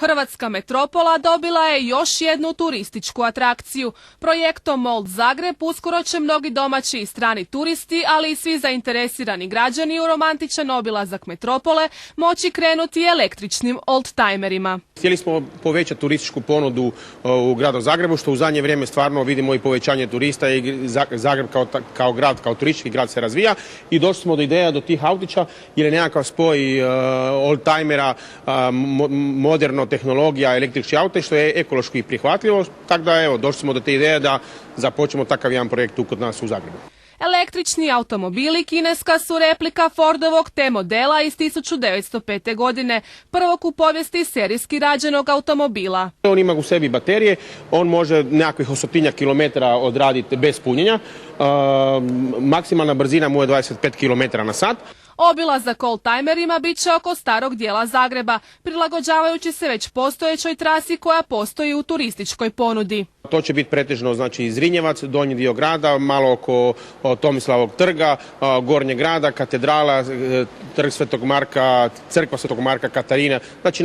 Hrvatska metropola dobila je još jednu turističku atrakciju. Projektom Old Zagreb uskoro će mnogi domaći i strani turisti, ali i svi zainteresirani građani u romantičan obilazak metropole moći krenuti električnim oldtimerima. Htjeli smo povećati turističku ponudu u gradu Zagrebu, što u zadnje vrijeme stvarno vidimo i povećanje turista i Zagreb kao grad, kao turistički grad se razvija i došli smo do ideja do tih autića jer je nekakav spoj oldtimera, moderno tehnologija, električni auto što je ekološki prihvatljivo, tako da evo došli smo do te ideje da započnemo takav jedan projekt tu kod nas u Zagrebu. Električni automobili kineska su replika Fordovog T modela iz 1905. godine, prvog u povijesti serijski rađenog automobila. On ima u sebi baterije, on može nekakvih 100 kilometara odraditi bez punjenja, maksimalna brzina mu je 25 km na sat. Obilazak oldtimerima bit će oko starog dijela Zagreba, prilagođavajući se već postojećoj trasi koja postoji u turističkoj ponudi. To će biti pretežno znači Zrinjevac, donji dio grada, malo oko Tomislavog trga, gornje grada, katedrala, trg Svetog Marka, crkva Svetog Marka Katarina, znači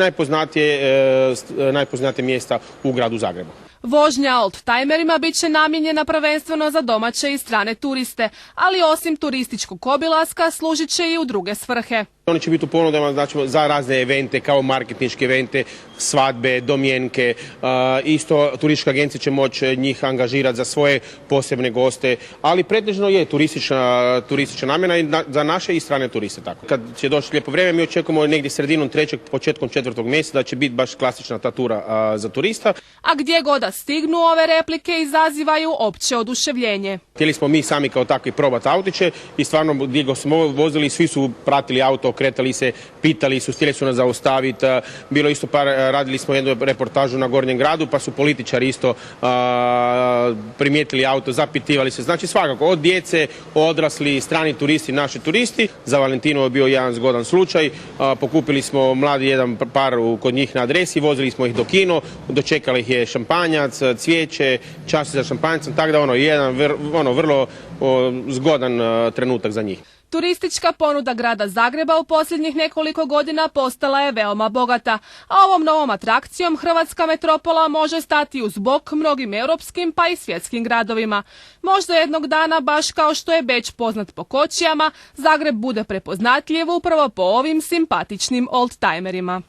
najpoznatije mjesta u gradu Zagrebu. Vožnja oldtimerima bit će namijenjena prvenstveno za domaće i strane turiste, ali osim turističkog obilaska služit će i u druge svrhe. Oni će biti u ponudama znači, za razne evente, kao marketinške evente, svadbe, domjenke. Isto turistička agencija će moći njih angažirati za svoje posebne goste, ali pretežno je turistička namjena i za naše i strane turiste. Tako. Kad će doći lijepo vrijeme, mi očekujemo negdje sredinom 3. početkom 4. mjeseca da će biti baš klasična ta tura za turista. A gdje god da stignu, ove replike izazivaju opće oduševljenje. Htjeli smo mi sami kao takvi probati autiće i stvarno gdje smo vozili, svi su pratili auto, kretali se, pitali su, htjeli su nas zaustaviti. Bilo isto radili smo jednu reportažu na Gornjem gradu, pa su političari isto primijetili auto, zapitivali se. Znači svakako, od djece, odrasli, strani turisti, naši turisti. Za Valentinu je bio jedan zgodan slučaj. Pokupili smo mladi jedan par kod njih na adresi, vozili smo ih do kino, dočekali ih je šampanjac, cvijeće, časti za šampanjacom, tako da jedan vrlo zgodan trenutak za njih. Turistička ponuda grada Zagreba u posljednjih nekoliko godina postala je veoma bogata, a ovom novom atrakcijom Hrvatska metropola može stati uz bok mnogim europskim pa i svjetskim gradovima. Možda jednog dana, baš kao što je Beč poznat po kočijama, Zagreb bude prepoznatljiv upravo po ovim simpatičnim oldtimerima.